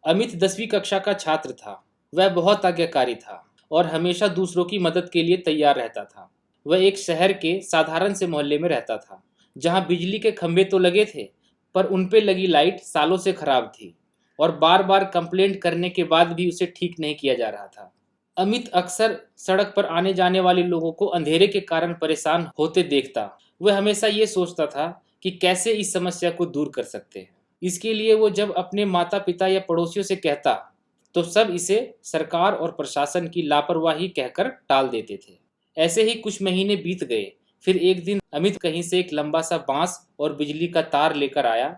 अमित 10वीं कक्षा का छात्र था। वह बहुत आज्ञाकारी था और हमेशा दूसरों की मदद के लिए तैयार रहता था। वह एक शहर के साधारण से मोहल्ले में रहता था, जहां बिजली के खंभे तो लगे थे, पर उन पे लगी लाइट सालों से खराब थी और बार बार कंप्लेंट करने के बाद भी उसे ठीक नहीं किया जा रहा था। अमित अक्सर सड़क पर आने जाने वाले लोगों को अंधेरे के कारण परेशान होते देखता। वह हमेशा ये सोचता था कि कैसे इस समस्या को दूर कर सकते हैं। इसके लिए वो जब अपने माता पिता या पड़ोसियों से कहता, तो सब इसे सरकार और प्रशासन की लापरवाही कहकर टाल देते थे। ऐसे ही कुछ महीने बीत गए। फिर एक दिन अमित कहीं से एक लंबा सा बांस और बिजली का तार लेकर आया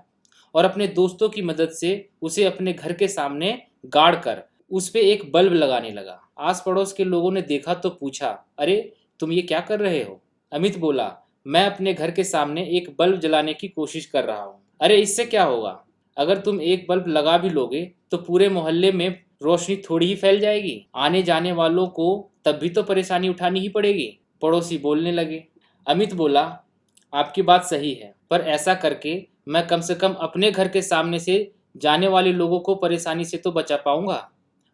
और अपने दोस्तों की मदद से उसे अपने घर के सामने गाड़ कर उस पे एक बल्ब लगाने लगा। आस पड़ोस के लोगों ने देखा तो पूछा, अरे तुम ये क्या कर रहे हो? अमित बोला, मैं अपने घर के सामने एक बल्ब जलाने की कोशिश कर रहा हूँ। अरे इससे क्या होगा? अगर तुम एक बल्ब लगा भी लोगे तो पूरे मोहल्ले में रोशनी थोड़ी ही फैल जाएगी। आने जाने वालों को तब भी तो परेशानी उठानी ही पड़ेगी। पड़ोसी बोलने लगे। अमित बोला, आपकी बात सही है, पर ऐसा करके मैं कम से कम अपने घर के सामने से जाने वाले लोगों को परेशानी से तो बचा पाऊंगा।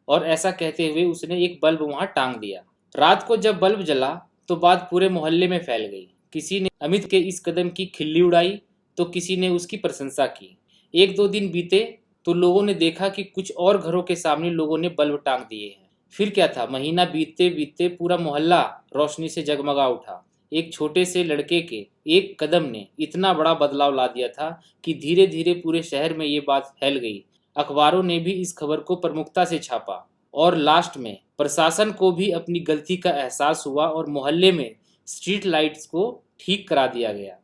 और ऐसा कहते हुए उसने एक बल्ब वहां टांग दिया। रात को जब बल्ब जला तो बात पूरे मोहल्ले में फैल गई। किसी ने अमित के इस कदम की खिल्ली उड़ाई तो किसी ने उसकी प्रशंसा की। एक दो दिन बीते तो लोगों ने देखा कि कुछ और घरों के सामने लोगों ने बल्ब टांग दिए हैं। फिर क्या था, महीना बीतते बीतते पूरा मोहल्ला रोशनी से जगमगा उठा। एक छोटे से लड़के के एक कदम ने इतना बड़ा बदलाव ला दिया था कि धीरे धीरे पूरे शहर में ये बात फैल गई। अखबारों ने भी इस खबर को प्रमुखता से छापा और लास्ट में प्रशासन को भी अपनी गलती का एहसास हुआ और मोहल्ले में स्ट्रीट लाइट्स को ठीक करा दिया गया।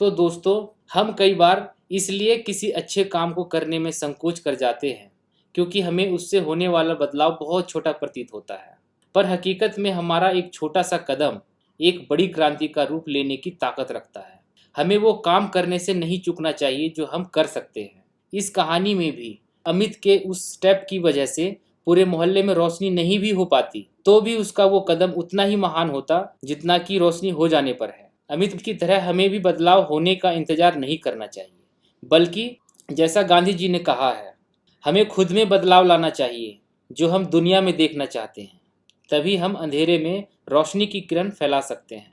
तो दोस्तों, हम कई बार इसलिए किसी अच्छे काम को करने में संकोच कर जाते हैं क्योंकि हमें उससे होने वाला बदलाव बहुत छोटा प्रतीत होता है, पर हकीकत में हमारा एक छोटा सा कदम एक बड़ी क्रांति का रूप लेने की ताकत रखता है। हमें वो काम करने से नहीं चूकना चाहिए जो हम कर सकते हैं। इस कहानी में भी अमित के उस स्टेप की वजह से पूरे मोहल्ले में रोशनी नहीं भी हो पाती तो भी उसका वो कदम उतना ही महान होता जितना कि रोशनी हो जाने पर है। अमित की तरह हमें भी बदलाव होने का इंतजार नहीं करना चाहिए, बल्कि जैसा गांधी जी ने कहा है, हमें खुद में बदलाव लाना चाहिए जो हम दुनिया में देखना चाहते हैं। तभी हम अंधेरे में रोशनी की किरण फैला सकते हैं।